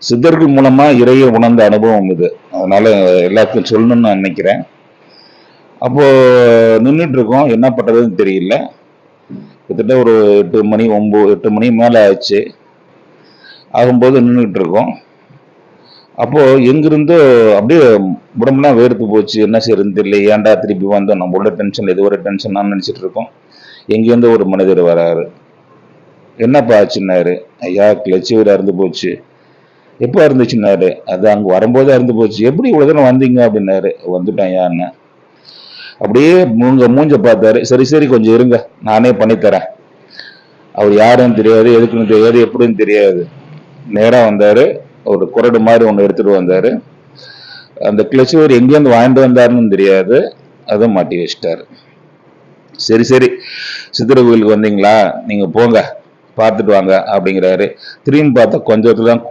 சித்தர்கள் மூலமா இறையை உணர்ந்த அனுபவம் இது. அதனால எல்லாத்தையும் சொல்லணும்னு நான் நினைக்கிறேன். அப்போ நின்றுட்டு இருக்கோம், என்ன பண்றதுன்னு தெரியல. கிட்டத்தட்ட ஒரு 8 மணி மேல ஆச்சு. ஆகும்போது நின்றுட்டு இருக்கோம். அப்போ எங்கிருந்தோ அப்படியே உடம்புலாம் வேர்த்து போச்சு. என்ன செய்யறதுன்னு தெரியல. ஏன்டா திருப்பி வந்தோம், நம்ம உள்ள டென்ஷன், இது ஒரு டென்ஷன் நான் நினைச்சிட்டு இருக்கோம். எங்கேருந்து ஒரு மனிதர் வராரு. என்னப்பா ஆச்சுன்னாரு. ஐயா கிளச்சு வேற அறுந்து போச்சு. எப்போ இருந்துச்சுன்னாரு. அது அங்க வரும்போது இறந்து போச்சு. எப்படி இவ்வளவு தூரம் வந்தீங்க அப்படின்னாரு. வந்துட்டேன் ஐயான்னு. அப்படியே மூஞ்ச பார்த்தாரு. சரி சரி கொஞ்சம் இருங்க, நானே பண்ணித்தரேன். அவர் யாருன்னு தெரியாது, எதுக்குன்னு தெரியாது, எப்படின்னு தெரியாது. நேரா வந்தாரு. ஒரு குரடு மாதிரி ஒண்ணு எடுத்துட்டு வந்தாரு. அந்த கிளச் வேறு எங்கேருந்து வாங்கிட்டு வந்தாருன்னு தெரியாது. அதை மாட்டி வச்சிட்டாரு. சரி சரி, சித்திர கோயிலுக்கு வந்தீங்களா, நீங்க போங்க பார்த்துட்டு வாங்க அப்படிங்கிறாரு. திரும்பி பார்த்தா கொஞ்சத்துல தான்